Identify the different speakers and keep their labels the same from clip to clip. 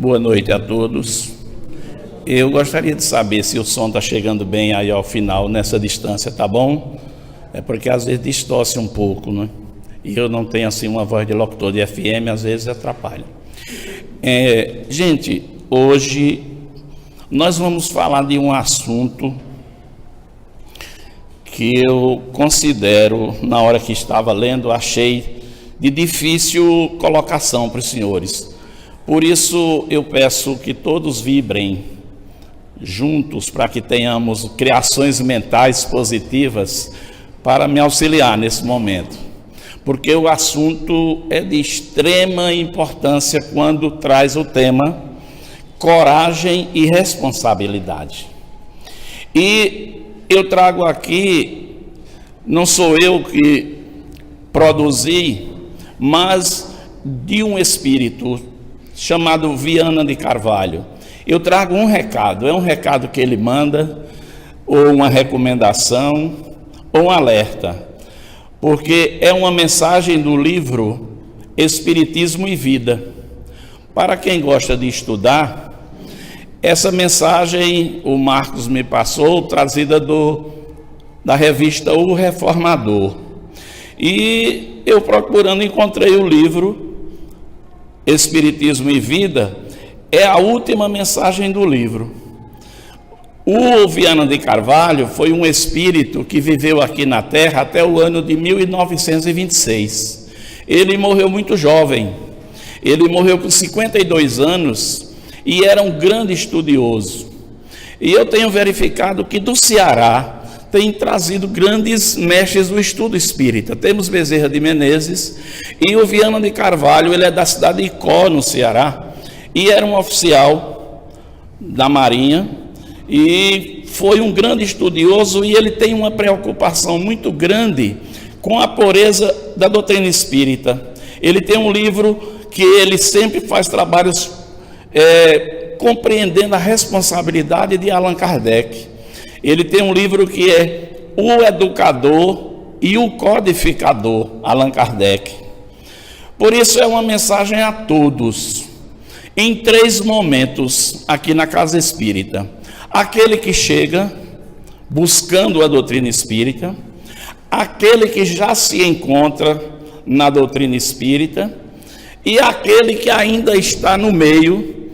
Speaker 1: Boa noite a todos. Eu gostaria de saber se o som está chegando bem aí ao final, nessa distância, tá bom? É porque às vezes distorce um pouco, né? E eu não tenho assim uma voz de locutor de FM, às vezes atrapalha. Gente, hoje nós vamos falar de um assunto que eu considero, na hora que estava lendo, achei de difícil colocação para os senhores. Por isso eu peço que todos vibrem juntos para que tenhamos criações mentais positivas para me auxiliar nesse momento. Porque o assunto é de extrema importância quando traz o tema coragem e responsabilidade. E eu trago aqui, não sou eu que produzi, mas de um espírito chamado Viana de Carvalho. Eu trago um recado, é um recado que ele manda, ou uma recomendação, ou um alerta, porque é uma mensagem do livro Espiritismo e Vida. Para quem gosta de estudar, essa mensagem o Marcos me passou, trazida da revista O Reformador. E eu procurando encontrei o livro Espiritismo e Vida, é a última mensagem do livro. O Viana de Carvalho foi um espírito que viveu aqui na Terra até o ano de 1926. Ele morreu muito jovem, ele morreu com 52 anos e era um grande estudioso. E eu tenho verificado que do Ceará tem trazido grandes mestres do estudo espírita. Temos Bezerra de Menezes e o Viana de Carvalho, ele é da cidade de Icó, no Ceará, e era um oficial da Marinha e foi um grande estudioso, e ele tem uma preocupação muito grande com a pureza da doutrina espírita. Ele tem um livro que ele sempre faz trabalhos compreendendo a responsabilidade de Allan Kardec. Ele tem um livro que é O Educador e o Codificador, Allan Kardec. Por isso é uma mensagem a todos, em 3 momentos aqui na Casa Espírita. Aquele que chega buscando a doutrina espírita, aquele que já se encontra na doutrina espírita e aquele que ainda está no meio,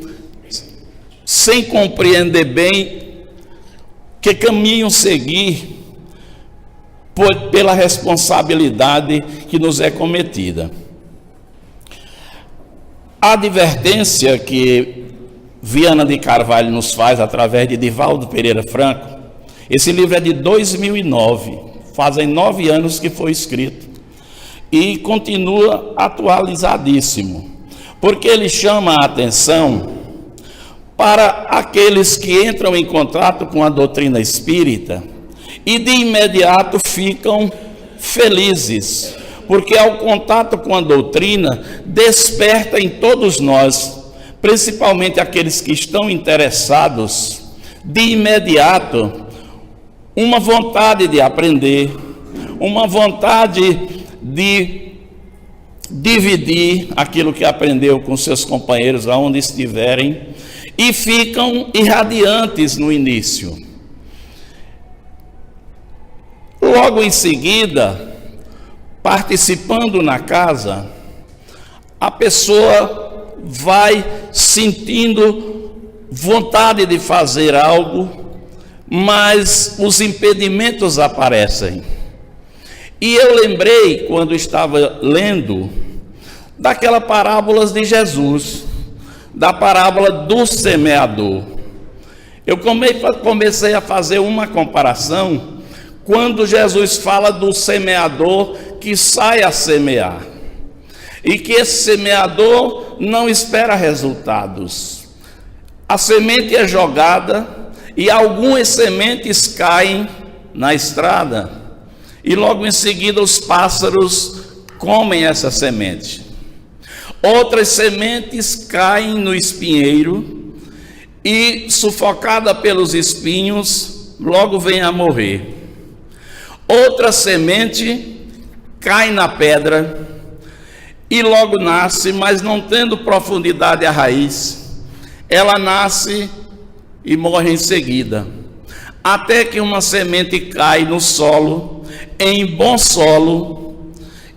Speaker 1: sem compreender bem que caminho seguir pela responsabilidade que nos é cometida. A advertência que Viana de Carvalho nos faz através de Divaldo Pereira Franco, esse livro é de 2009, fazem 9 anos que foi escrito e continua atualizadíssimo, porque ele chama a atenção para aqueles que entram em contato com a doutrina espírita e de imediato ficam felizes, porque ao contato com a doutrina desperta em todos nós, principalmente aqueles que estão interessados, de imediato uma vontade de aprender, uma vontade de dividir aquilo que aprendeu com seus companheiros aonde estiverem, e ficam irradiantes no início. Logo em seguida, participando na casa, a pessoa vai sentindo vontade de fazer algo, mas os impedimentos aparecem. E eu lembrei, quando estava lendo, daquela parábola de Jesus, da parábola do semeador. Eu comecei a fazer uma comparação quando Jesus fala do semeador que sai a semear e que esse semeador não espera resultados. A semente é jogada e algumas sementes caem na estrada e logo em seguida os pássaros comem essa semente. Outras sementes caem no espinheiro e, sufocada pelos espinhos, logo vem a morrer. Outra semente cai na pedra e logo nasce, mas não tendo profundidade a raiz, ela nasce e morre em seguida, até que uma semente cai no solo, em bom solo,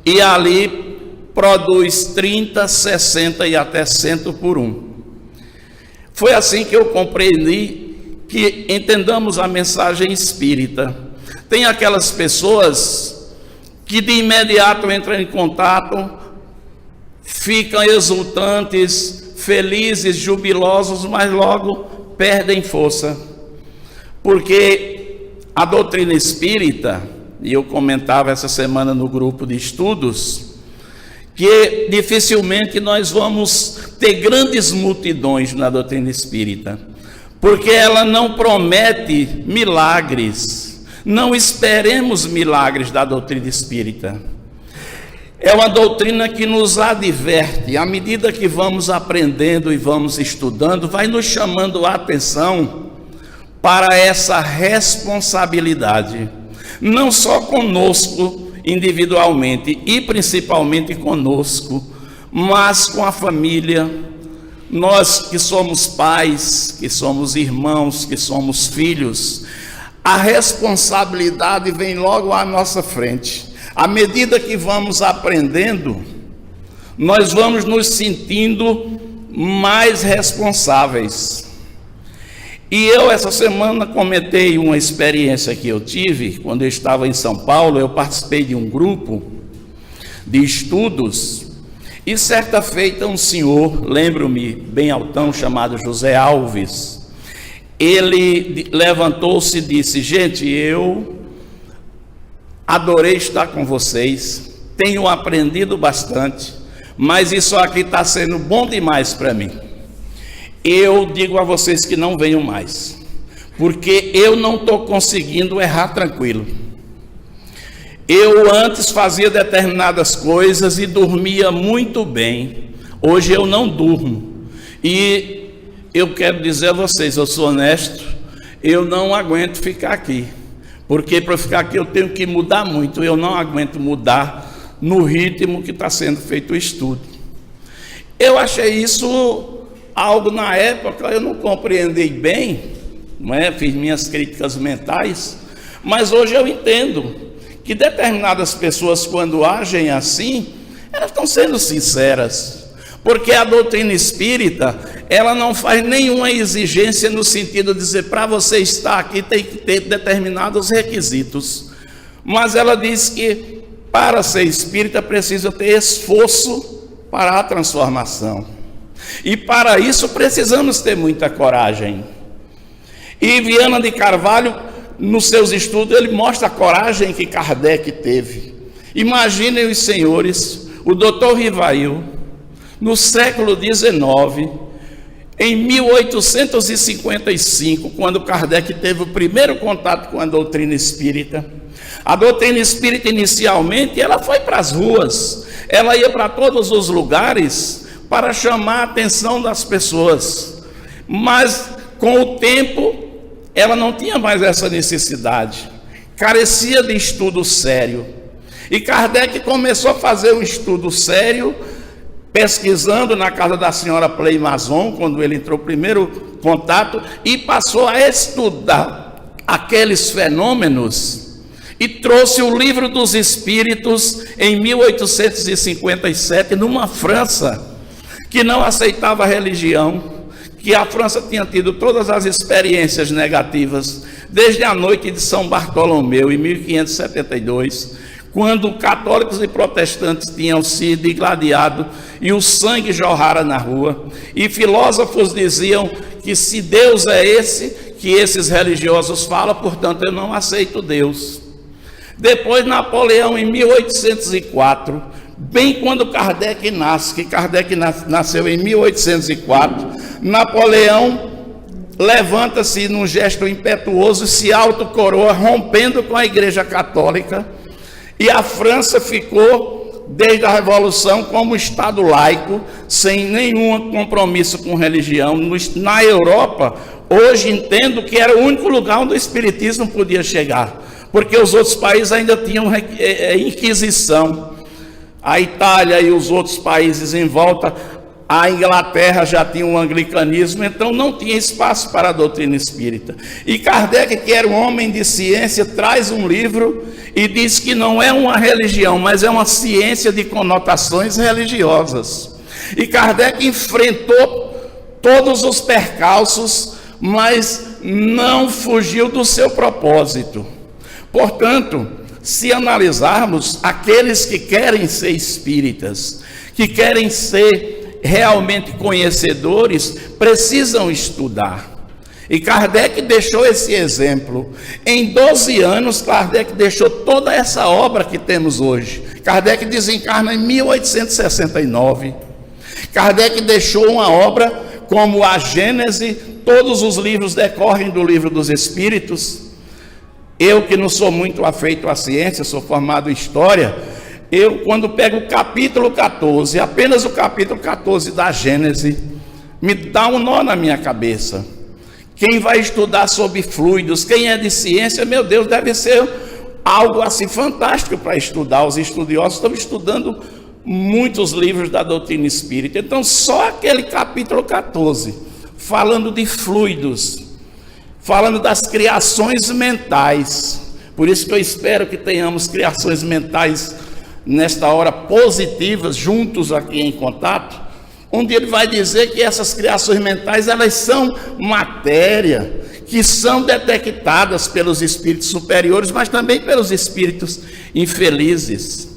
Speaker 1: e ali produz 30, 60 e até 100 por um. Foi assim que eu compreendi que entendamos a mensagem espírita. Tem aquelas pessoas que de imediato entram em contato, ficam exultantes, felizes, jubilosos, mas logo perdem força. Porque a doutrina espírita, e eu comentava essa semana no grupo de estudos, que dificilmente nós vamos ter grandes multidões na doutrina espírita, porque ela não promete milagres. Não esperemos milagres da doutrina espírita. É uma doutrina que nos adverte, à medida que vamos aprendendo e vamos estudando, vai nos chamando a atenção para essa responsabilidade, não só conosco individualmente e principalmente conosco, mas com a família. Nós que somos pais, que somos irmãos, que somos filhos, a responsabilidade vem logo à nossa frente. À medida que vamos aprendendo, nós vamos nos sentindo mais responsáveis. E eu, essa semana, comentei uma experiência que eu tive. Quando eu estava em São Paulo, eu participei de um grupo de estudos, e certa feita um senhor, lembro-me, bem altão, chamado José Alves, ele levantou-se e disse: gente, eu adorei estar com vocês, tenho aprendido bastante, mas isso aqui está sendo bom demais para mim. Eu digo a vocês que não venham mais, porque eu não estou conseguindo errar tranquilo. Eu antes fazia determinadas coisas e dormia muito bem. Hoje eu não durmo. E eu quero dizer a vocês, eu sou honesto, eu não aguento ficar aqui. Porque para ficar aqui eu tenho que mudar muito. Eu não aguento mudar no ritmo que está sendo feito o estudo. Eu achei isso algo na época, eu não compreendi bem, não é? Fiz minhas críticas mentais, mas hoje eu entendo que determinadas pessoas, quando agem assim, elas estão sendo sinceras, porque a doutrina espírita, ela não faz nenhuma exigência no sentido de dizer, para você estar aqui tem que ter determinados requisitos, mas ela diz que para ser espírita precisa ter esforço para a transformação, e para isso precisamos ter muita coragem. E Viana de Carvalho, nos seus estudos, ele mostra a coragem que Kardec teve. Imaginem os senhores, o Dr. Rivail, no século XIX, em 1855, quando Kardec teve o primeiro contato com a doutrina espírita. A doutrina espírita, inicialmente, ela foi para as ruas, ela ia para todos os lugares para chamar a atenção das pessoas. Mas, com o tempo, ela não tinha mais essa necessidade, carecia de estudo sério. E Kardec começou a fazer um estudo sério, pesquisando na casa da senhora Pleymason, quando ele entrou primeiro contato, e passou a estudar aqueles fenômenos, e trouxe o Livro dos Espíritos em 1857, numa França que não aceitava religião, que a França tinha tido todas as experiências negativas, desde a noite de São Bartolomeu, em 1572, quando católicos e protestantes tinham se digladiado e o sangue jorrara na rua, e filósofos diziam que se Deus é esse que esses religiosos falam, portanto eu não aceito Deus. Depois Napoleão, em 1804, bem quando Kardec nasce, que Kardec nasceu em 1804, Napoleão levanta-se num gesto impetuoso, se autocoroa, rompendo com a Igreja Católica, e a França ficou, desde a Revolução, como Estado laico, sem nenhum compromisso com religião. Na Europa, hoje entendo que era o único lugar onde o Espiritismo podia chegar, porque os outros países ainda tinham Inquisição. A Itália e os outros países em volta, A Inglaterra já tinha um anglicanismo, então não tinha espaço para a doutrina espírita. E Kardec, que era um homem de ciência, traz um livro e diz que não é uma religião, mas é uma ciência de conotações religiosas. E Kardec enfrentou todos os percalços, mas não fugiu do seu propósito. Portanto, se analisarmos aqueles que querem ser espíritas, que querem ser realmente conhecedores, precisam estudar. E Kardec deixou esse exemplo. Em 12 anos, Kardec deixou toda essa obra que temos hoje. Kardec desencarna em 1869. Kardec deixou uma obra como a Gênese, todos os livros decorrem do Livro dos Espíritos. Eu, que não sou muito afeito à ciência, sou formado em História, quando pego o capítulo 14, apenas o capítulo 14 da Gênese, me dá um nó na minha cabeça. Quem vai estudar sobre fluidos, quem é de ciência, meu Deus, deve ser algo assim fantástico para estudar. Os estudiosos estão estudando muitos livros da doutrina espírita. Então, só aquele capítulo 14, falando de fluidos, falando das criações mentais. Por isso que eu espero que tenhamos criações mentais nesta hora positivas, juntos aqui em contato, onde ele vai dizer que essas criações mentais, elas são matéria, que são detectadas pelos espíritos superiores, mas também pelos espíritos infelizes.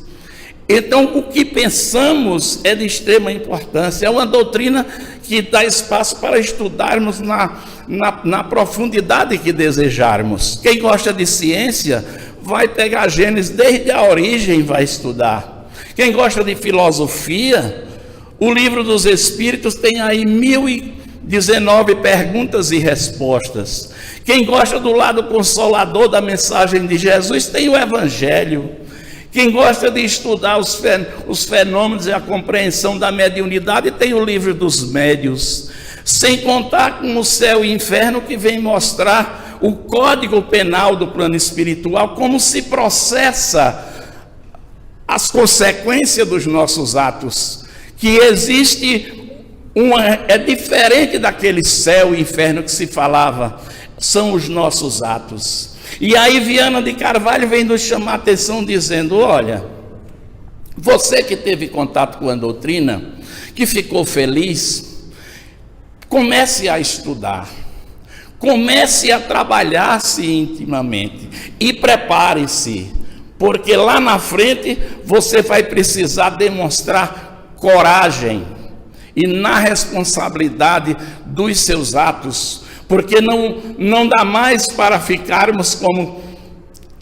Speaker 1: Então, o que pensamos é de extrema importância, é uma doutrina que dá espaço para estudarmos na profundidade que desejarmos. Quem gosta de ciência vai pegar a Gênesis desde a origem, vai estudar. Quem gosta de filosofia, o Livro dos Espíritos tem aí 1019 perguntas e respostas. Quem gosta do lado consolador da mensagem de Jesus, tem o Evangelho. Quem gosta de estudar os fenômenos e a compreensão da mediunidade, tem o Livro dos Médiuns. Sem contar com o céu e inferno, que vem mostrar o código penal do plano espiritual, como se processa as consequências dos nossos atos, que existe é diferente daquele céu e inferno que se falava, são os nossos atos. E aí Viana de Carvalho vem nos chamar a atenção dizendo, olha, você que teve contato com a doutrina, que ficou feliz, comece a estudar. Comece a trabalhar-se intimamente e prepare-se, porque lá na frente você vai precisar demonstrar coragem e na responsabilidade dos seus atos, porque não dá mais para ficarmos como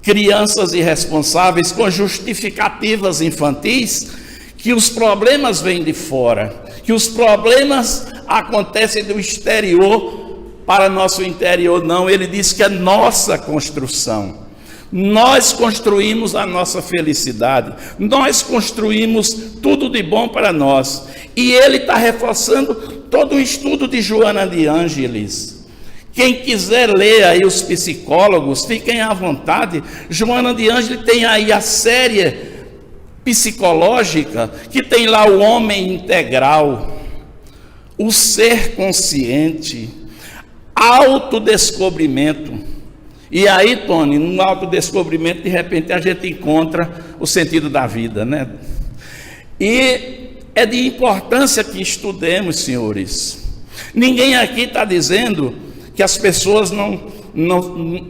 Speaker 1: crianças irresponsáveis com justificativas infantis, que os problemas vêm de fora, que os problemas acontecem do exterior para nosso interior. Não, ele diz que é nossa construção. Nós construímos a nossa felicidade, nós construímos tudo de bom para nós. E ele está reforçando todo o estudo de Joana de Ângeles. Quem quiser ler aí os psicólogos, fiquem à vontade. Joana de Ângeles tem aí a série psicológica, que tem lá o homem integral, o ser consciente, autodescobrimento. E aí, Tony, no autodescobrimento, de repente, a gente encontra o sentido da vida, né? E é de importância que estudemos, senhores. Ninguém aqui está dizendo que as pessoas não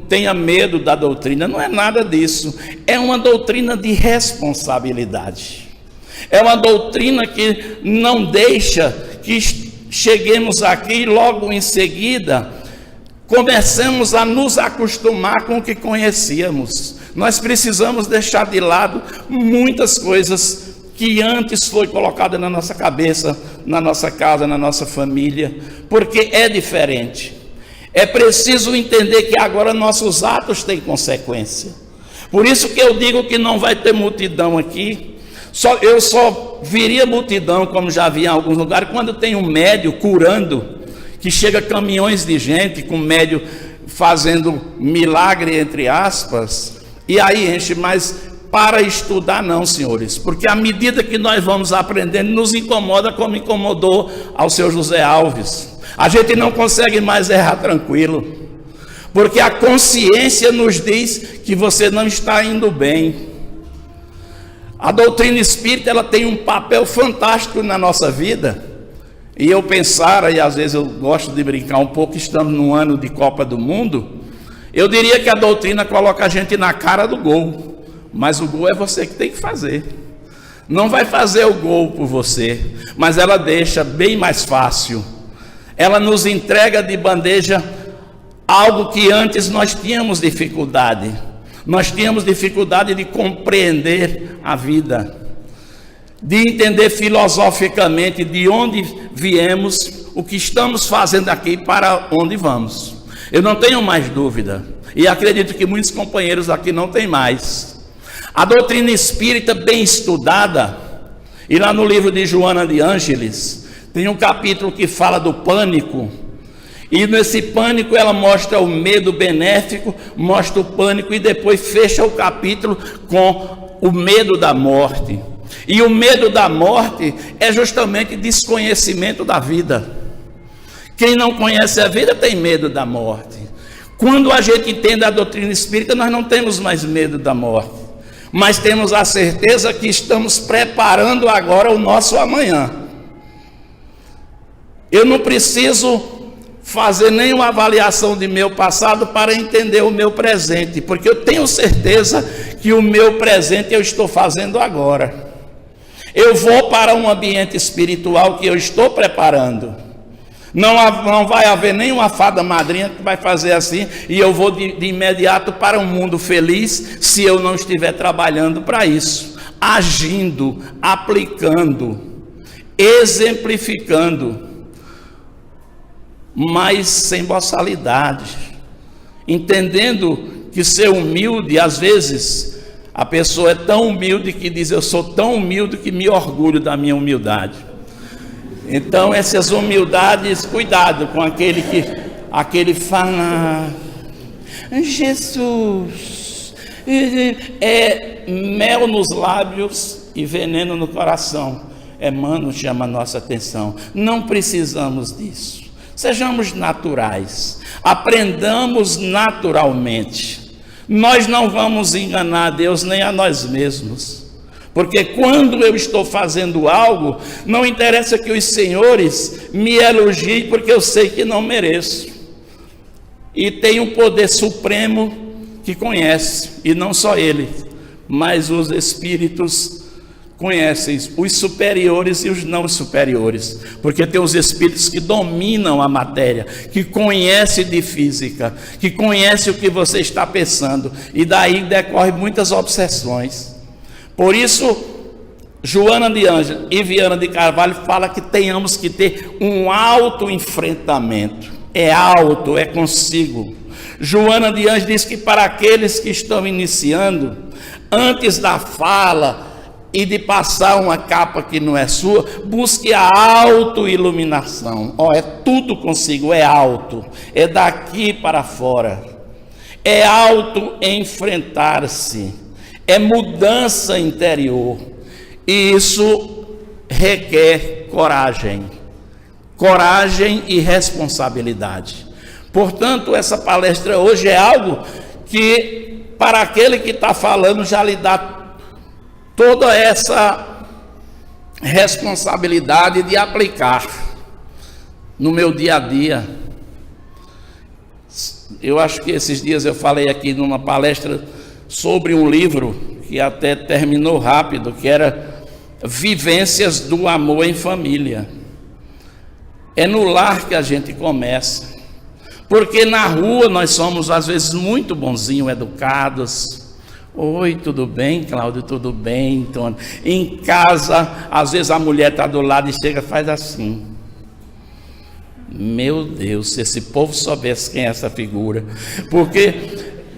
Speaker 1: tenham medo da doutrina. Não é nada disso. É uma doutrina de responsabilidade. É uma doutrina que não deixa que cheguemos aqui e logo em seguida comecemos a nos acostumar com o que conhecíamos. Nós precisamos deixar de lado muitas coisas que antes foi colocada na nossa cabeça, na nossa casa, na nossa família, porque é diferente. É preciso entender que agora nossos atos têm consequência. Por isso que eu digo que não vai ter multidão aqui. Eu só viria multidão, como já vi em alguns lugares, quando tem um médium curando, que chega caminhões de gente com médium fazendo milagre, entre aspas, e aí enche. Mas para estudar, não, senhores, porque à medida que nós vamos aprendendo, nos incomoda como incomodou ao seu José Alves. A gente não consegue mais errar tranquilo, porque a consciência nos diz que você não está indo bem. A doutrina espírita, ela tem um papel fantástico na nossa vida. E eu pensar, e às vezes eu gosto de brincar um pouco, estamos num ano de Copa do Mundo, eu diria que a doutrina coloca a gente na cara do gol, mas o gol é você que tem que fazer. Não vai fazer o gol por você, mas ela deixa bem mais fácil. Ela nos entrega de bandeja algo que antes nós tínhamos dificuldade. Nós tínhamos dificuldade de compreender a vida, de entender filosoficamente de onde viemos, o que estamos fazendo aqui, para onde vamos. Eu não tenho mais dúvida, e acredito que muitos companheiros aqui não têm mais. A doutrina espírita bem estudada, e lá no livro de Joana de Ângeles, tem um capítulo que fala do pânico, e nesse pânico ela mostra o medo benéfico, mostra o pânico, e depois fecha o capítulo com o medo da morte. E o medo da morte é justamente desconhecimento da vida. Quem não conhece a vida tem medo da morte. Quando a gente entende a doutrina espírita, nós não temos mais medo da morte, mas temos a certeza que estamos preparando agora o nosso amanhã. Eu não preciso fazer nenhuma avaliação de meu passado para entender o meu presente, porque eu tenho certeza que o meu presente eu estou fazendo agora. Eu vou para um ambiente espiritual que eu estou preparando. Não vai haver nenhuma fada madrinha que vai fazer assim e eu vou de imediato para um mundo feliz, se eu não estiver trabalhando para isso, agindo, aplicando, exemplificando, mas sem boçalidade, entendendo que ser humilde, às vezes a pessoa é tão humilde que diz: eu sou tão humilde que me orgulho da minha humildade. Então essas humildades, cuidado com aquele fala, Jesus, é mel nos lábios e veneno no coração. Emmanuel chama a nossa atenção. Não precisamos disso. Sejamos naturais, aprendamos naturalmente. Nós não vamos enganar a Deus nem a nós mesmos, porque quando eu estou fazendo algo, não interessa que os senhores me elogiem, porque eu sei que não mereço. E tem um poder supremo que conhece, e não só ele, mas os espíritos conhecem, os superiores e os não superiores, porque tem os espíritos que dominam a matéria, que conhecem de física, que conhecem o que você está pensando, e daí decorrem muitas obsessões. Por isso, Joana de Ângeles e Viana de Carvalho fala que tenhamos que ter um autoenfrentamento. É alto, é consigo. Joana de Ângeles diz que para aqueles que estão iniciando, antes da fala e de passar uma capa que não é sua, busque a autoiluminação. É tudo consigo, é alto, é daqui para fora, é auto-enfrentar-se, é mudança interior, e isso requer coragem e responsabilidade. Portanto, essa palestra hoje é algo que, para aquele que está falando, já lhe dá toda essa responsabilidade de aplicar no meu dia a dia. Eu acho que esses dias eu falei aqui numa palestra sobre um livro que até terminou rápido, que era Vivências do Amor em Família. É no lar que a gente começa, porque na rua nós somos às vezes muito bonzinhos, educados. Oi, tudo bem, Cláudio? Tudo bem, Tony? Em casa, às vezes a mulher está do lado e chega e faz assim. Meu Deus, se esse povo soubesse quem é essa figura. Porque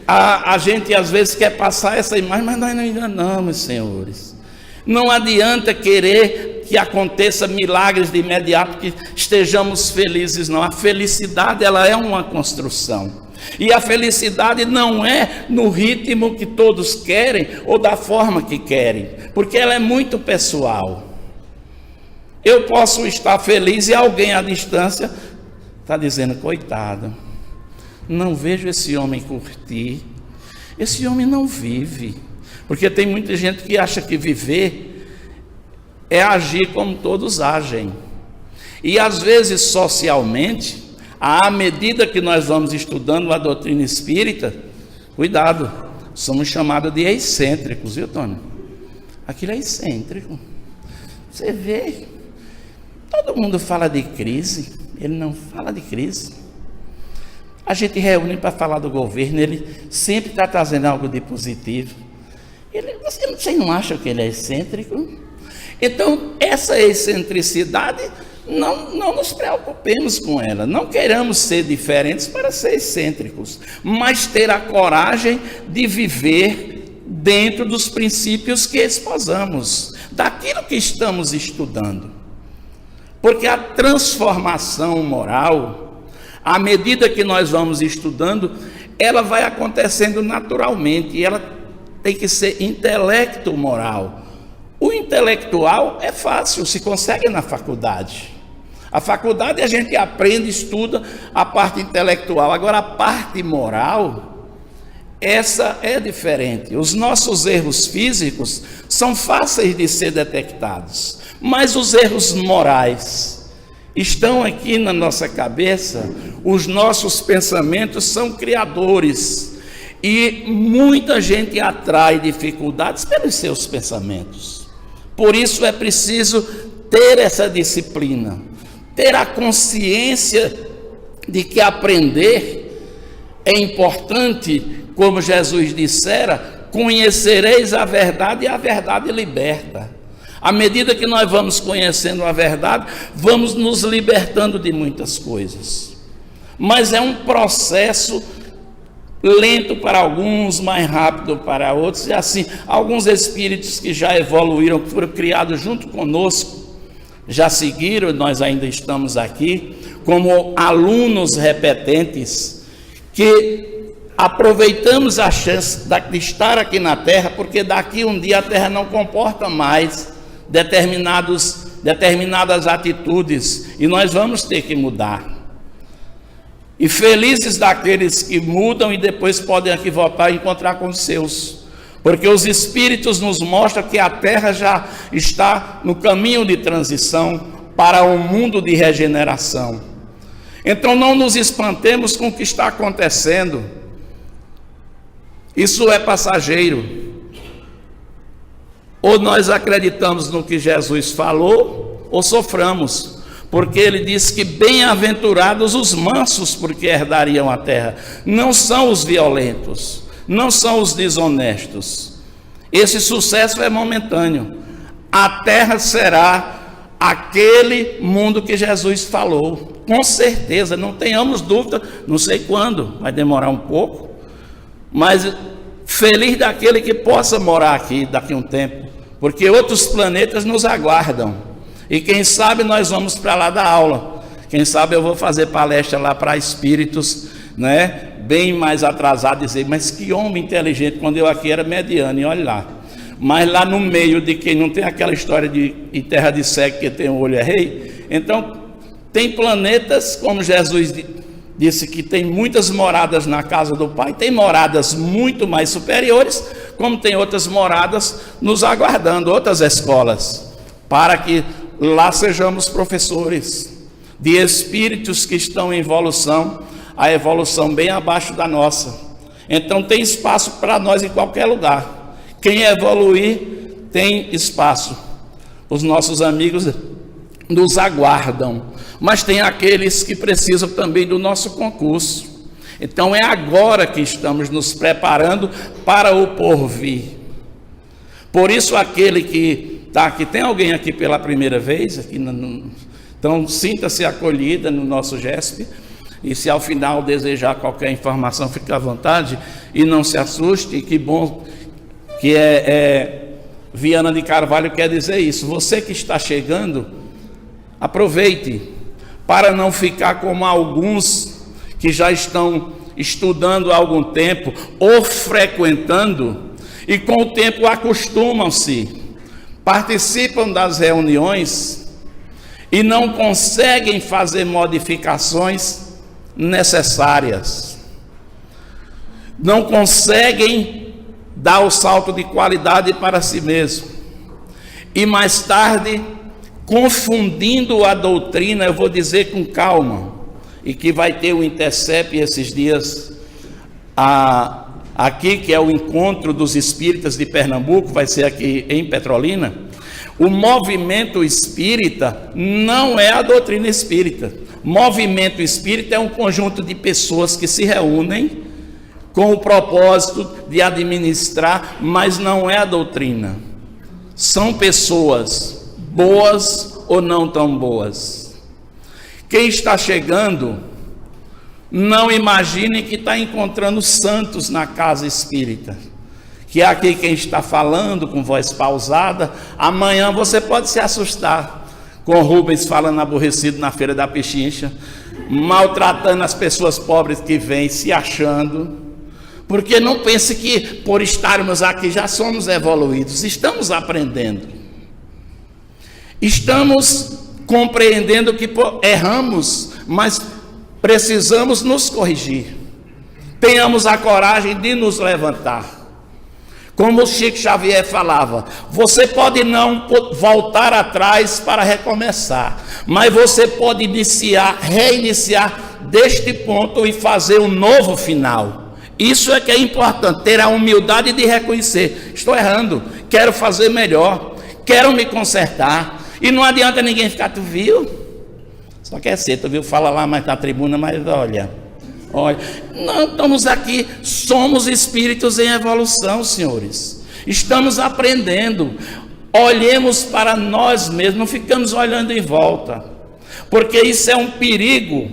Speaker 1: a gente às vezes quer passar essa imagem, mas nós não enganamos, senhores. Não adianta querer que aconteça milagres de imediato, que estejamos felizes, não. A felicidade, ela é uma construção. E a felicidade não é no ritmo que todos querem ou da forma que querem, porque ela é muito pessoal. Eu posso estar feliz e alguém à distância está dizendo: coitado, não vejo esse homem curtir, esse homem não vive. Porque tem muita gente que acha que viver é agir como todos agem. E às vezes socialmente, à medida que nós vamos estudando a doutrina espírita, cuidado, somos chamados de excêntricos, viu, Tônio? Aquilo é excêntrico. Você vê, todo mundo fala de crise, ele não fala de crise. A gente reúne para falar do governo, ele sempre está trazendo algo de positivo. Vocês não acham que ele é excêntrico? Então, essa excentricidade, não nos preocupemos com ela. Não queremos ser diferentes para ser excêntricos, mas ter a coragem de viver dentro dos princípios que esposamos, daquilo que estamos estudando. Porque a transformação moral, à medida que nós vamos estudando, ela vai acontecendo naturalmente, e ela tem que ser intelecto moral. O intelectual é fácil, se consegue na faculdade. A faculdade a gente aprende, estuda a parte intelectual. Agora a parte moral, essa é diferente. Os nossos erros físicos são fáceis de ser detectados, mas os erros morais estão aqui na nossa cabeça. Os nossos pensamentos são criadores, e muita gente atrai dificuldades pelos seus pensamentos. Por isso é preciso ter essa disciplina, ter a consciência de que aprender é importante. Como Jesus dissera: conhecereis a verdade e a verdade liberta. À medida que nós vamos conhecendo a verdade, vamos nos libertando de muitas coisas. Mas é um processo lento para alguns, mais rápido para outros. E assim, alguns espíritos que já evoluíram, que foram criados junto conosco, já seguiram, nós ainda estamos aqui, como alunos repetentes, que aproveitamos a chance de estar aqui na Terra, porque daqui um dia a Terra não comporta mais determinadas atitudes, e nós vamos ter que mudar. E felizes daqueles que mudam e depois podem aqui voltar e encontrar com os seus, porque os espíritos nos mostram que a Terra já está no caminho de transição para um mundo de regeneração. Então não nos espantemos com o que está acontecendo. Isso é passageiro. Ou nós acreditamos no que Jesus falou, ou soframos. Porque ele diz que bem-aventurados os mansos, porque herdariam a terra. Não são os violentos, não são os desonestos. Esse sucesso é momentâneo. A terra será aquele mundo que Jesus falou, com certeza, não tenhamos dúvida. Não sei quando, vai demorar um pouco, mas feliz daquele que possa morar aqui daqui a um tempo, porque outros planetas nos aguardam. E quem sabe nós vamos para lá dar aula. Quem sabe eu vou fazer palestra lá para espíritos, né, bem mais atrasado, dizer: mas que homem inteligente, quando eu aqui era mediano, e olha lá. Mas lá no meio de quem não tem aquela história de em terra de cego que tem o olho é rei. Então tem planetas, como Jesus disse, que tem muitas moradas na casa do Pai, tem moradas muito mais superiores, como tem outras moradas nos aguardando, outras escolas, para que lá sejamos professores de espíritos que estão em evolução, a evolução bem abaixo da nossa. Então tem espaço para nós em qualquer lugar. Quem evoluir tem espaço. Os nossos amigos nos aguardam, mas tem aqueles que precisam também do nosso concurso. Então é agora que estamos nos preparando para o porvir. Por isso aquele que está aqui, tem alguém aqui pela primeira vez, aqui então sinta-se acolhida no nosso GESP, e se ao final desejar qualquer informação, fique à vontade e não se assuste. E que bom que Viana de Carvalho quer dizer isso. Você que está chegando, aproveite, para não ficar como alguns que já estão estudando há algum tempo ou frequentando, e com o tempo acostumam-se, participam das reuniões e não conseguem fazer modificações necessárias, não conseguem dar o salto de qualidade para si mesmo, e mais tarde, confundindo a doutrina, eu vou dizer com calma, e que vai ter o Intercep esses dias aqui, que é o encontro dos espíritas de Pernambuco, vai ser aqui em Petrolina. O movimento espírita não é a doutrina espírita. Movimento espírita é um conjunto de pessoas que se reúnem com o propósito de administrar, mas não é a doutrina. São pessoas boas ou não tão boas. Quem está chegando, não imagine que está encontrando santos na casa espírita, que é aqui quem está falando com voz pausada. Amanhã você pode se assustar com Rubens falando aborrecido na feira da Pechincha, maltratando as pessoas pobres que vêm se achando, porque não pense que por estarmos aqui já somos evoluídos. Estamos aprendendo, estamos compreendendo que erramos, mas precisamos nos corrigir. Tenhamos a coragem de nos levantar. Como o Chico Xavier falava, você pode não voltar atrás para recomeçar, mas você pode reiniciar deste ponto e fazer um novo final. Isso é que é importante, ter a humildade de reconhecer: estou errando, quero fazer melhor, quero me consertar. E não adianta ninguém ficar, tu viu? Só quer ser, tu viu? Fala lá mais na tribuna, mas olha, não estamos aqui, somos espíritos em evolução, senhores. Estamos aprendendo. Olhemos para nós mesmos, não ficamos olhando em volta, porque isso é um perigo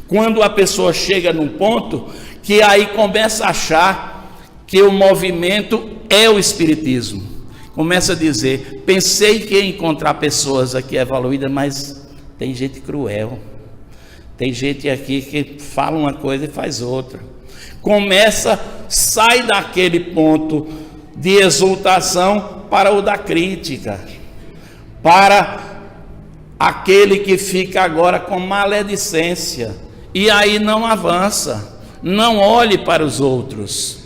Speaker 1: quando a pessoa chega num ponto que aí começa a achar que o movimento é o espiritismo. Começa a dizer: pensei que ia encontrar pessoas aqui evoluídas, mas tem gente cruel, tem gente aqui que fala uma coisa e faz outra. Sai daquele ponto de exultação para o da crítica, para aquele que fica agora com maledicência, e aí não avança. Não olhe para os outros,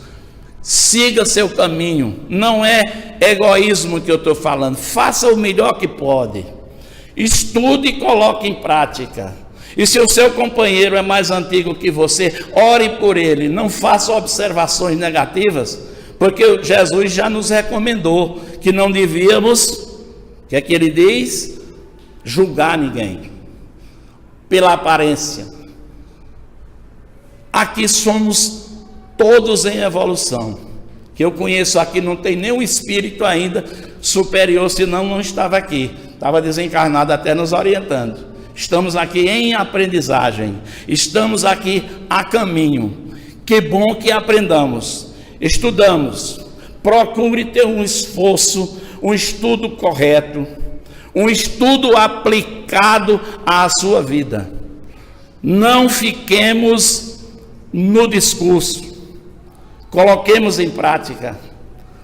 Speaker 1: siga seu caminho. Não é egoísmo que eu estou falando. Faça o melhor que pode, estude e coloque em prática. E se o seu companheiro é mais antigo que você, ore por ele, não faça observações negativas, porque Jesus já nos recomendou que não devíamos, o que é que ele diz? Julgar ninguém pela aparência. Aqui somos todos em evolução. Que eu conheço aqui, não tem nenhum espírito ainda superior, senão não estava aqui. Estava desencarnado até nos orientando. Estamos aqui em aprendizagem. Estamos aqui a caminho. Que bom que aprendamos. Estudamos. Procure ter um esforço, um estudo correto, um estudo aplicado à sua vida. Não fiquemos no discurso, coloquemos em prática.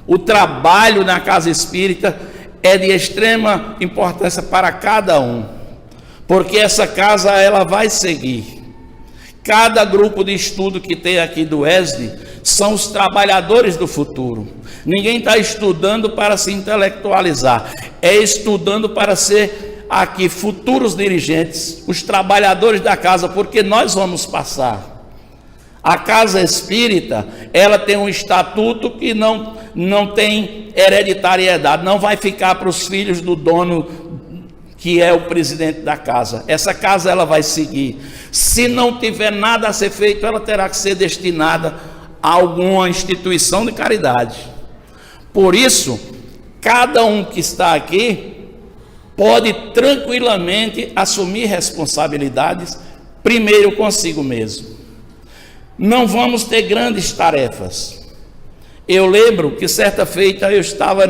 Speaker 1: O trabalho na casa espírita é de extrema importância para cada um, porque essa casa ela vai seguir. Cada grupo de estudo que tem aqui do ESD são os trabalhadores do futuro. Ninguém está estudando para se intelectualizar, é estudando para ser aqui futuros dirigentes, os trabalhadores da casa, porque nós vamos passar. A casa espírita, ela tem um estatuto que não tem hereditariedade, não vai ficar para os filhos do dono, que é o presidente da casa. Essa casa ela vai seguir. Se não tiver nada a ser feito, ela terá que ser destinada a alguma instituição de caridade. Por isso, cada um que está aqui pode tranquilamente assumir responsabilidades, primeiro consigo mesmo. Não vamos ter grandes tarefas. Eu lembro que certa feita eu estava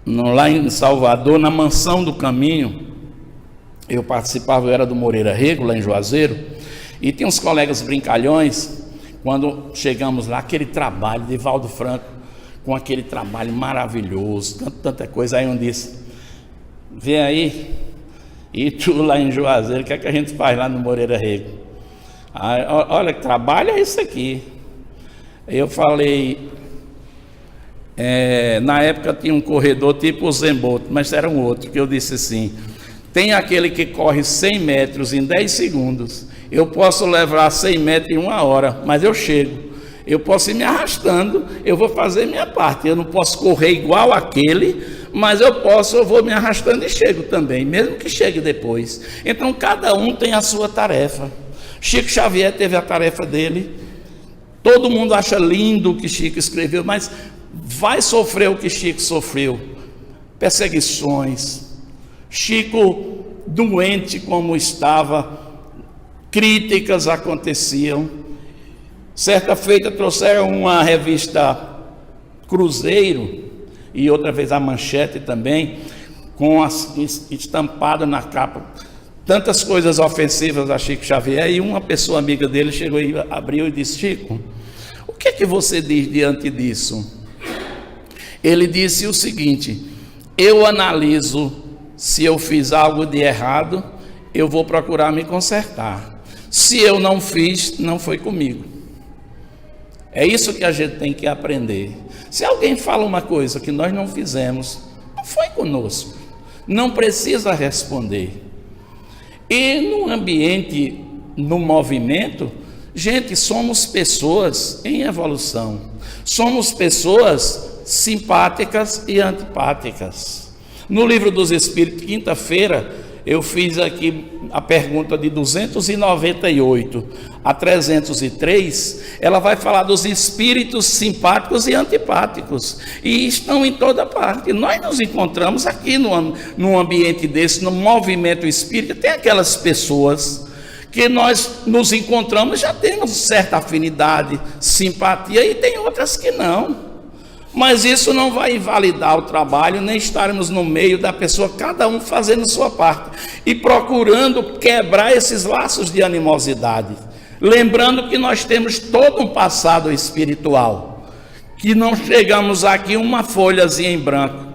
Speaker 1: lá em Salvador, na Mansão do Caminho. Eu era do Moreira Rego, lá em Juazeiro, E tem uns colegas brincalhões, quando chegamos lá, aquele trabalho de Valdo Franco, com aquele trabalho maravilhoso, tanta coisa. Aí um disse: vê aí, e tu lá em Juazeiro, o que é que a gente faz lá no Moreira Rego? Aí, olha, que trabalho é isso aqui. Eu falei, na época tinha um corredor tipo o Zemboto, mas era um outro, que eu disse assim: tem aquele que corre 100 metros em 10 segundos, eu posso levar 100 metros em 1 hora, mas eu chego. Eu posso ir me arrastando, eu vou fazer minha parte. Eu não posso correr igual aquele, mas eu vou me arrastando e chego também, mesmo que chegue depois. Então cada um tem a sua tarefa. Chico Xavier teve a tarefa dele. Todo mundo acha lindo o que Chico escreveu, mas vai sofrer o que Chico sofreu. Perseguições. Chico doente como estava, críticas aconteciam. Certa feita trouxeram uma revista Cruzeiro, e outra vez a Manchete também, com estampado na capa tantas coisas ofensivas a Chico Xavier. E uma pessoa amiga dele chegou e abriu e disse: Chico, o que é que você diz diante disso? Ele disse o seguinte: eu analiso, se eu fiz algo de errado, eu vou procurar me consertar. Se eu não fiz, não foi comigo. É isso que a gente tem que aprender. Se alguém fala uma coisa que nós não fizemos, não foi conosco. Não precisa responder. E no ambiente, no movimento, gente, somos pessoas em evolução. Somos pessoas simpáticas e antipáticas. No Livro dos Espíritos, quinta-feira, eu fiz aqui a pergunta de 298 a 303, ela vai falar dos espíritos simpáticos e antipáticos, e estão em toda parte. Nós nos encontramos aqui num ambiente desse, no movimento espírita, tem aquelas pessoas que nós nos encontramos, já temos certa afinidade, simpatia, e tem outras que não. Mas isso não vai invalidar o trabalho, nem estarmos no meio da pessoa, cada um fazendo sua parte e procurando quebrar esses laços de animosidade. Lembrando que nós temos todo um passado espiritual, que não chegamos aqui uma folhazinha em branco,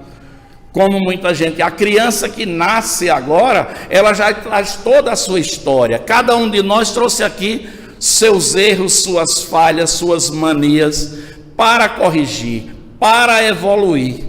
Speaker 1: como muita gente. A criança que nasce agora, ela já traz toda a sua história. Cada um de nós trouxe aqui seus erros, suas falhas, suas manias, para corrigir, para evoluir.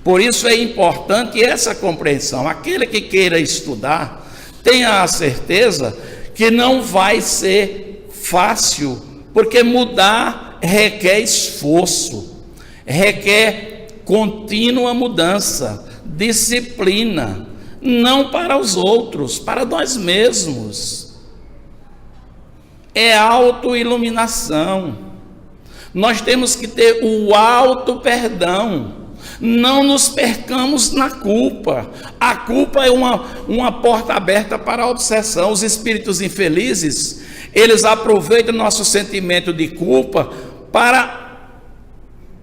Speaker 1: Por isso é importante essa compreensão. Aquele que queira estudar, tenha a certeza que não vai ser fácil, porque mudar requer esforço, requer contínua mudança, disciplina, não para os outros, para nós mesmos. É autoiluminação. Nós temos que ter o auto-perdão. Não nos percamos na culpa. A culpa é uma porta aberta para a obsessão. Os espíritos infelizes, eles aproveitam nosso sentimento de culpa para,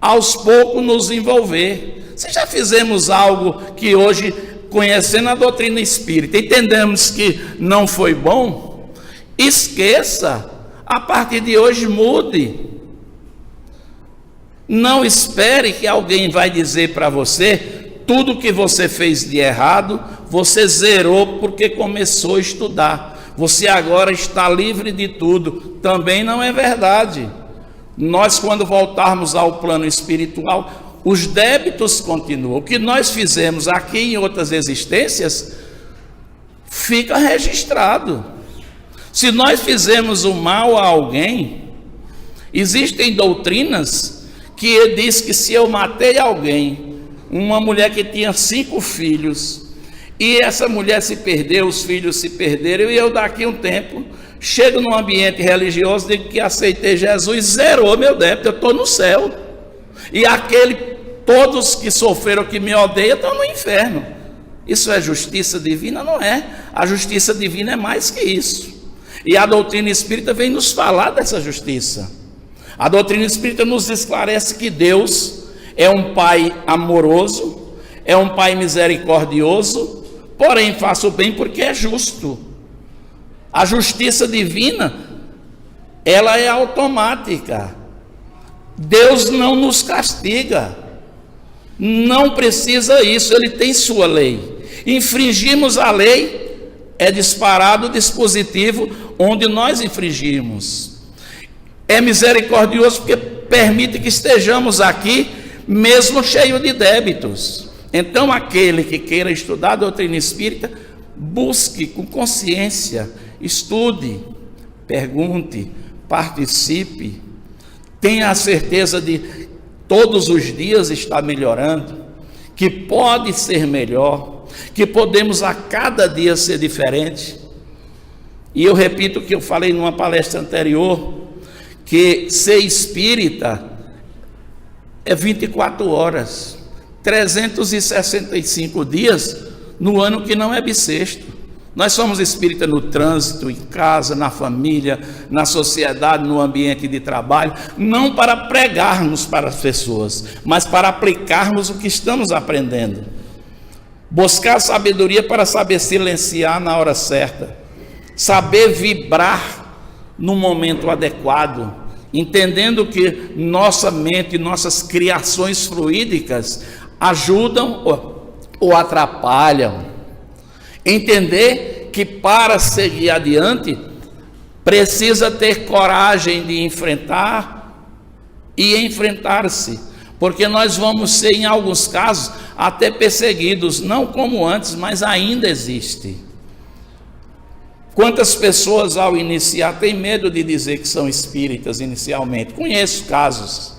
Speaker 1: aos poucos, nos envolver. Se já fizemos algo que hoje, conhecendo a doutrina espírita, entendemos que não foi bom, esqueça. A partir de hoje, mude. Não espere que alguém vai dizer para você tudo que você fez de errado, você zerou porque começou a estudar. Você agora está livre de tudo. Também não é verdade. Nós, quando voltarmos ao plano espiritual, os débitos continuam. O que nós fizemos aqui em outras existências fica registrado. Se nós fizemos o mal a alguém, existem doutrinas que diz que se eu matei alguém, uma mulher que tinha 5 filhos, e essa mulher se perdeu, os filhos se perderam, e eu daqui a um tempo chego num ambiente religioso, digo que aceitei Jesus, zerou meu débito, eu estou no céu. E todos que sofreram, que me odeiam, estão no inferno. Isso é justiça divina? Não é. A justiça divina é mais que isso. E a doutrina espírita vem nos falar dessa justiça. A doutrina espírita nos esclarece que Deus é um Pai amoroso, é um Pai misericordioso, porém faça o bem porque é justo. A justiça divina, ela é automática. Deus não nos castiga. Não precisa isso, ele tem sua lei. Infringimos a lei, é disparado o dispositivo onde nós infringimos. É misericordioso porque permite que estejamos aqui, mesmo cheio de débitos. Então, aquele que queira estudar a doutrina espírita, busque com consciência, estude, pergunte, participe, tenha a certeza de todos os dias está melhorando, que pode ser melhor, que podemos a cada dia ser diferente. E eu repito o que eu falei numa palestra anterior, que ser espírita é 24 horas, 365 dias no ano que não é bissexto. Nós somos espírita no trânsito, em casa, na família, na sociedade, no ambiente de trabalho, não para pregarmos para as pessoas, mas para aplicarmos o que estamos aprendendo. Buscar sabedoria para saber silenciar na hora certa, saber vibrar no momento adequado, entendendo que nossa mente, nossas criações fluídicas ajudam ou atrapalham. Entender que para seguir adiante, precisa ter coragem de enfrentar e enfrentar-se, porque nós vamos ser, em alguns casos, até perseguidos, não como antes, mas ainda existe. Quantas pessoas ao iniciar têm medo de dizer que são espíritas inicialmente? Conheço casos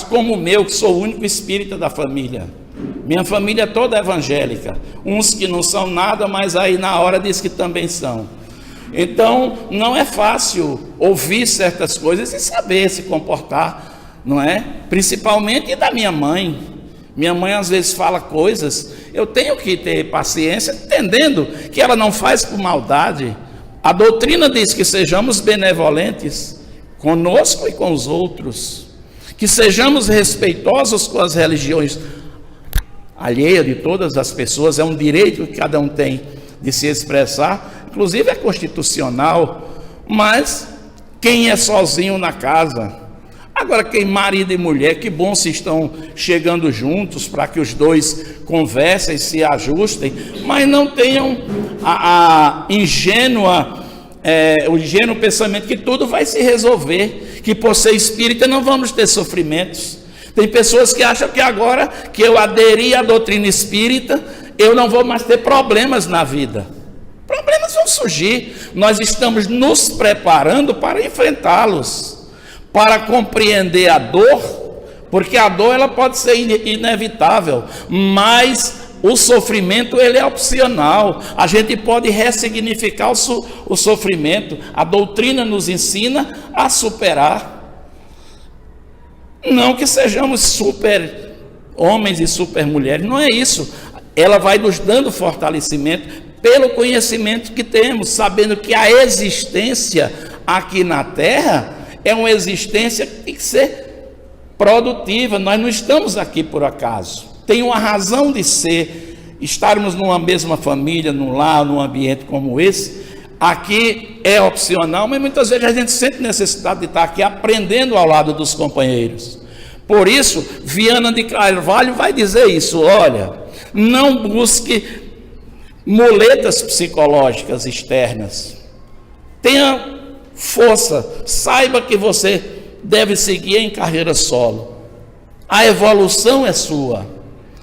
Speaker 1: como o meu, que sou o único espírita da família. Minha família toda é evangélica, uns que não são nada, mas aí na hora diz que também são. Então não é fácil ouvir certas coisas e saber se comportar, não é? Principalmente da minha mãe. Minha mãe às vezes fala coisas, eu tenho que ter paciência, entendendo que ela não faz por maldade. A doutrina diz que sejamos benevolentes conosco e com os outros, que sejamos respeitosos com as religiões alheia de todas as pessoas, é um direito que cada um tem de se expressar, inclusive é constitucional, mas quem é sozinho na casa, agora quem marido e mulher, que bom se estão chegando juntos para que os dois conversem, se ajustem, mas não tenham o ingênuo pensamento que tudo vai se resolver, que por ser espírita não vamos ter sofrimentos. Tem pessoas que acham que agora que eu aderi à doutrina espírita, eu não vou mais ter problemas na vida. Problemas vão surgir. Nós estamos nos preparando para enfrentá-los, para compreender a dor, porque a dor ela pode ser inevitável, mas o sofrimento ele é opcional. A gente pode ressignificar o sofrimento. A doutrina nos ensina a superar. Não que sejamos super homens e super mulheres, não é isso. Ela vai nos dando fortalecimento pelo conhecimento que temos, sabendo que a existência aqui na Terra é uma existência que tem que ser produtiva. Nós não estamos aqui por acaso. Tem uma razão de ser, estarmos numa mesma família, num lar, num ambiente como esse. Aqui é opcional, mas muitas vezes a gente sente necessidade de estar aqui aprendendo ao lado dos companheiros. Por isso, Viana de Carvalho vai dizer isso: olha, não busque muletas psicológicas externas. Tenha força, saiba que você deve seguir em carreira solo. A evolução é sua.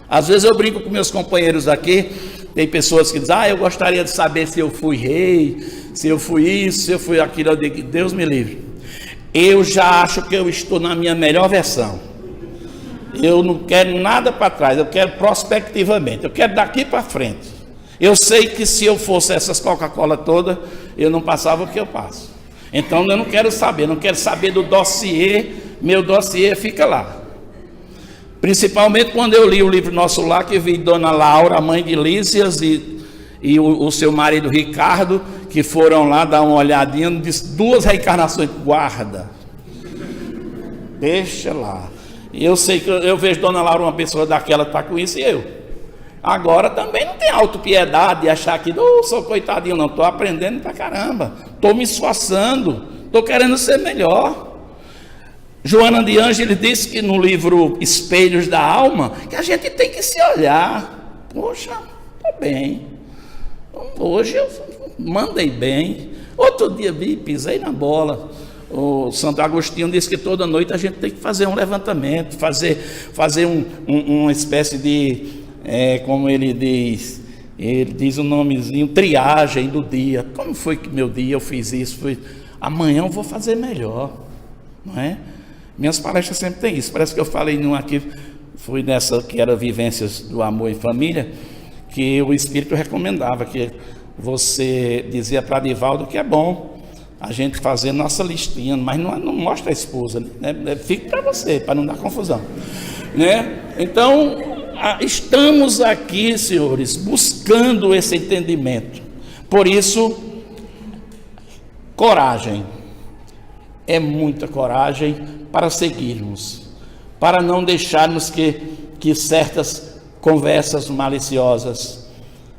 Speaker 1: Às vezes eu brinco com meus companheiros aqui. Tem pessoas que dizem, eu gostaria de saber se eu fui rei, se eu fui isso, se eu fui aquilo. Eu digo, Deus me livre. Eu já acho que eu estou na minha melhor versão. Eu não quero nada para trás, eu quero prospectivamente, eu quero daqui para frente. Eu sei que se eu fosse essas Coca-Cola todas, eu não passava o que eu passo. Então eu não quero saber do dossiê, meu dossiê fica lá. Principalmente quando eu li o livro Nosso Lar, que vi Dona Laura, a mãe de Lícias, e o seu marido Ricardo, que foram lá dar uma olhadinha, disse, 2 reencarnações, guarda, deixa lá. E eu sei que eu vejo Dona Laura, uma pessoa daquela, está com isso, e eu. Agora também não tem autopiedade de achar que sou coitadinho, não. Estou aprendendo pra caramba. Estou me esforçando. Estou querendo ser melhor. Joana de Ângeles disse que no livro Espelhos da Alma, que a gente tem que se olhar. Poxa, estou bem. Hoje eu mandei bem. Outro dia pisei na bola. O Santo Agostinho disse que toda noite a gente tem que fazer um levantamento, fazer uma espécie de... como ele diz o nomezinho, triagem do dia. Como foi que meu dia eu fiz isso? Amanhã eu vou fazer melhor, não é? Minhas palestras sempre tem isso. Parece que eu falei numa aqui, foi nessa que era Vivências do Amor em Família, que o Espírito recomendava, que você dizia para Divaldo que é bom a gente fazer nossa listinha, mas não mostra a esposa, né? Fica para você, para não dar confusão, né? Então, estamos aqui, senhores, buscando esse entendimento. Por isso, coragem. É muita coragem para seguirmos, para não deixarmos que certas conversas maliciosas,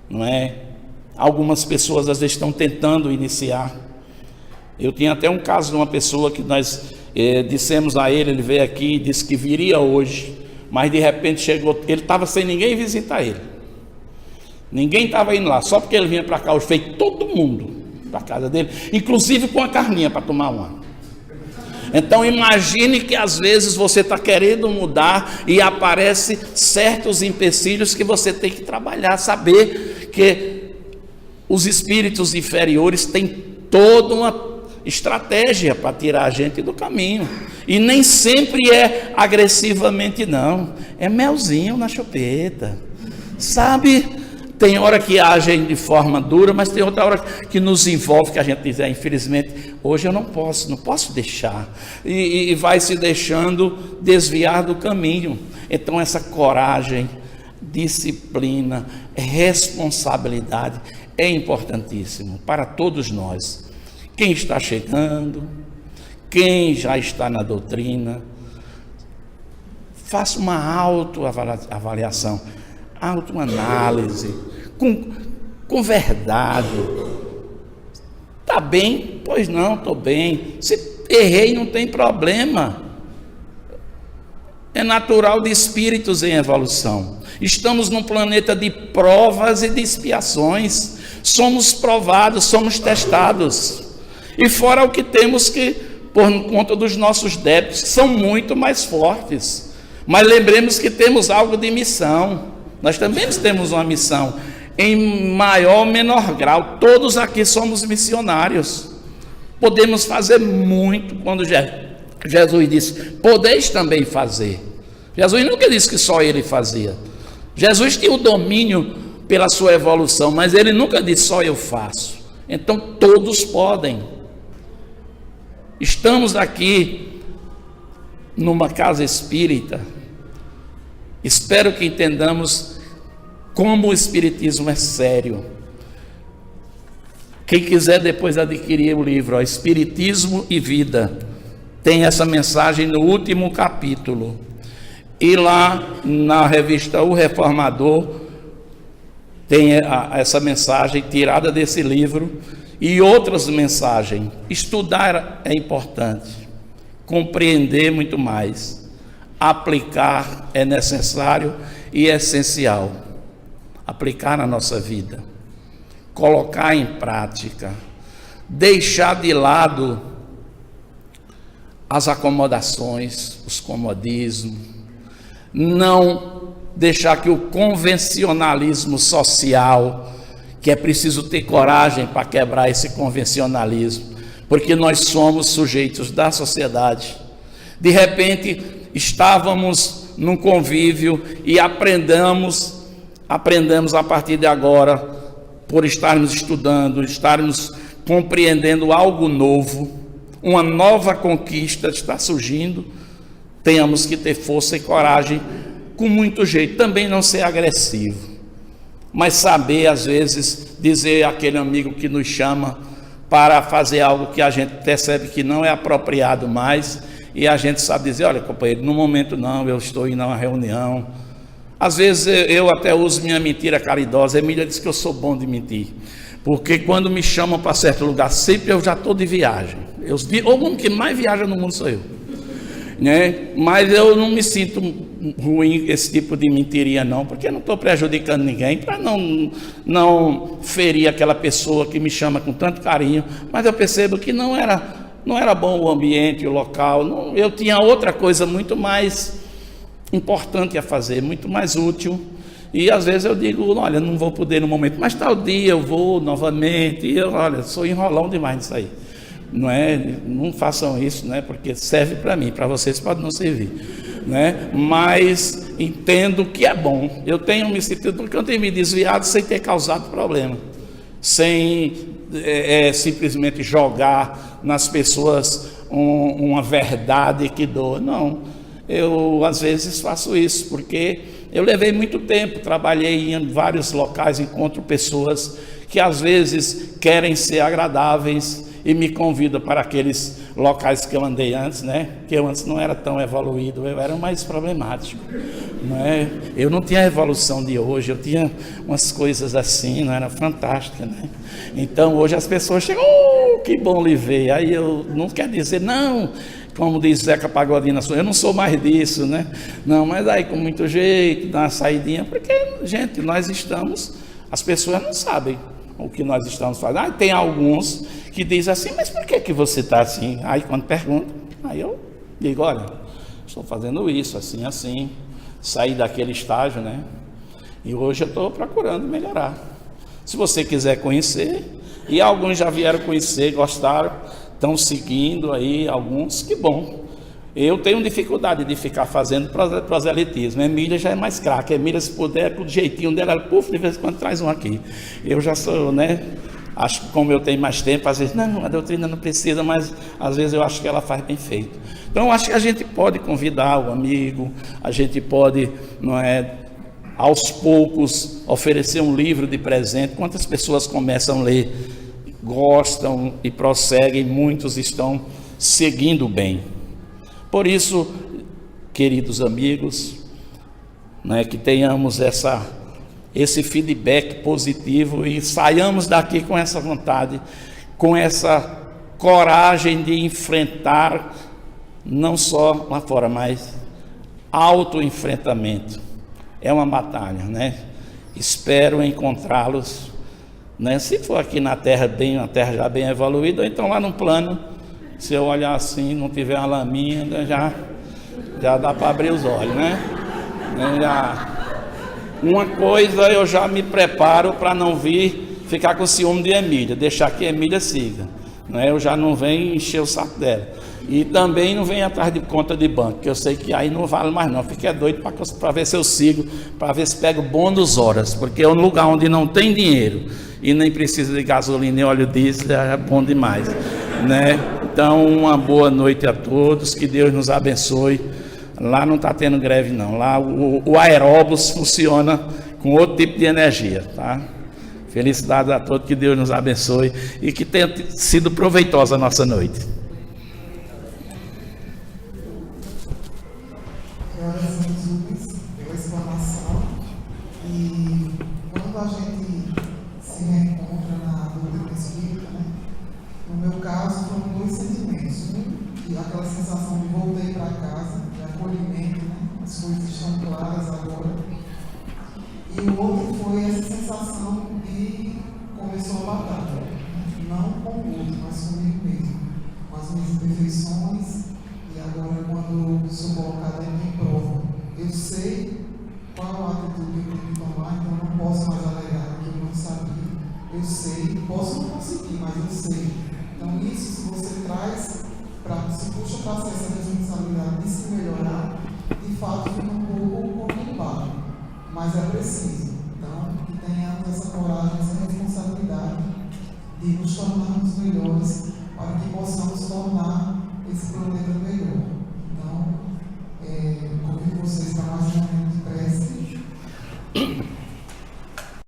Speaker 1: não é? Algumas pessoas às vezes estão tentando iniciar. Eu tinha até um caso de uma pessoa que nós dissemos a ele veio aqui e disse que viria hoje, mas de repente chegou, ele estava sem ninguém visitar ele. Ninguém estava indo lá, só porque ele vinha para cá hoje, veio todo mundo para a casa dele, inclusive com a carninha para tomar uma. Então imagine que às vezes você está querendo mudar e aparecem certos empecilhos que você tem que trabalhar, saber que os espíritos inferiores têm toda uma estratégia para tirar a gente do caminho, e nem sempre é agressivamente não, é melzinho na chupeta, sabe? Tem hora que agem de forma dura, mas tem outra hora que nos envolve, que a gente diz, infelizmente, hoje eu não posso deixar, e vai se deixando desviar do caminho. Então essa coragem, disciplina, responsabilidade é importantíssimo para todos nós. Quem está chegando, quem já está na doutrina, faça uma autoavaliação, autoanálise, com verdade. Está bem? Pois não, estou bem. Se errei, não tem problema. É natural de espíritos em evolução. Estamos num planeta de provas e de expiações. Somos provados, somos testados. E fora o que temos que, por conta dos nossos débitos, que são muito mais fortes. Mas lembremos que temos algo de missão. Nós também temos uma missão, em maior ou menor grau. Todos aqui somos missionários. Podemos fazer muito, quando Jesus disse, podeis também fazer. Jesus nunca disse que só ele fazia. Jesus tinha o domínio pela sua evolução, mas ele nunca disse só eu faço. Então todos podem. Estamos aqui numa casa espírita. Espero que entendamos como o espiritismo é sério. Quem quiser depois adquirir o livro, Espiritismo e Vida, tem essa mensagem no último capítulo. E lá na revista O Reformador tem essa mensagem tirada desse livro e outras mensagens. Estudar é importante, compreender muito mais, aplicar é necessário e essencial. Aplicar na nossa vida, colocar em prática, deixar de lado as acomodações, os comodismos, não deixar que o convencionalismo social, que é preciso ter coragem para quebrar esse convencionalismo, porque nós somos sujeitos da sociedade. De repente, estávamos num convívio e aprendemos a partir de agora, por estarmos estudando, estarmos compreendendo algo novo, uma nova conquista está surgindo, tenhamos que ter força e coragem, com muito jeito, também não ser agressivo, mas saber às vezes dizer àquele amigo que nos chama para fazer algo que a gente percebe que não é apropriado mais, e a gente sabe dizer, olha companheiro, no momento não, eu estou indo a uma reunião, Às vezes eu até uso minha mentira caridosa. Emília diz que eu sou bom de mentir, porque quando me chamam para certo lugar, sempre eu já estou de viagem. O homem que mais viaja no mundo sou eu, né? Mas eu não me sinto ruim esse tipo de mentiria não, porque eu não estou prejudicando ninguém, para não ferir aquela pessoa que me chama com tanto carinho. Mas eu percebo que não era bom o ambiente, o local. Eu tinha outra coisa muito mais importante a fazer, muito mais útil. E às vezes eu digo, olha, não vou poder no momento, mas tal dia eu vou novamente. E eu, olha, sou enrolão demais nisso aí. Não façam isso, porque serve para mim, para vocês pode não servir, mas entendo que é bom. Eu tenho me sentido, porque eu tenho me desviado sem ter causado problema, sem simplesmente jogar nas pessoas uma verdade que doa. Não, eu às vezes faço isso, porque eu levei muito tempo, trabalhei em vários locais, encontro pessoas que às vezes querem ser agradáveis e me convida para aqueles locais que eu andei antes, que eu antes não era tão evoluído, eu era mais problemático, eu não tinha a evolução de hoje, eu tinha umas coisas assim, não era fantástica, Então hoje as pessoas chegam, que bom lhe ver. Aí eu não quer dizer, não, como diz Zeca Pagodinho, eu não sou mais disso, não, mas aí com muito jeito, dá uma saidinha, porque, gente, as pessoas não sabem o que nós estamos fazendo. Tem alguns que dizem assim, mas por que você está assim? Aí quando perguntam, aí eu digo, olha, estou fazendo isso, assim, assim, saí daquele estágio, e hoje eu estou procurando melhorar. Se você quiser conhecer, e alguns já vieram conhecer, gostaram, estão seguindo aí, alguns, que bom. Eu tenho dificuldade de ficar fazendo proselitismo. A Emília já é mais craque. A Emília, se puder, com o jeitinho dela, de vez em quando traz um aqui. Eu já sou, acho que como eu tenho mais tempo, às vezes, não, a doutrina não precisa, mas às vezes eu acho que ela faz bem feito. Então, acho que a gente pode convidar o amigo, a gente pode, aos poucos, oferecer um livro de presente. Quantas pessoas começam a ler, gostam e prosseguem, muitos estão seguindo bem. Por isso, queridos amigos, que tenhamos esse feedback positivo e saiamos daqui com essa vontade, com essa coragem de enfrentar, não só lá fora, mas autoenfrentamento. É uma batalha, Espero encontrá-los, se for aqui na Terra, uma Terra já bem evoluída, ou então lá no plano. Se eu olhar assim, não tiver uma laminha, já dá para abrir os olhos, Uma coisa eu já me preparo para não ficar com ciúme de Emília, deixar que Emília siga, Eu já não venho encher o saco dela. E também não venho atrás de conta de banco, que eu sei que aí não vale mais não. Fiquei doido para ver se eu sigo, para ver se pego bônus horas, porque é um lugar onde não tem dinheiro e nem precisa de gasolina e óleo diesel, é bom demais, Então, uma boa noite a todos, que Deus nos abençoe. Lá não está tendo greve não, lá o aeróbus funciona com outro tipo de energia, tá? Felicidades a todos, que Deus nos abençoe e que tenha sido proveitosa a nossa noite.
Speaker 2: Jesus, pela exclamação. E quando a gente se reencontra na doutrina espírita, no meu caso foram dois sentimentos. Um, aquela sensação de voltei para casa, de acolhimento, as coisas estão claras agora. E o outro foi essa sensação de começou a batalha, não com o outro, mas comigo mesmo, com as minhas imperfeições. E agora, quando sou colocado em prova, eu sei qual a atitude que eu tenho que tomar, então eu não posso mais alegar que eu não sabia. Eu sei, posso não conseguir, mas eu sei. Então, isso, se você traz, se puxa para essa responsabilidade de se melhorar, de fato fica um pouco conturbado, mas é preciso. Então, que tenhamos essa coragem, essa responsabilidade de nos tornarmos melhores, para que possamos tornar esse programa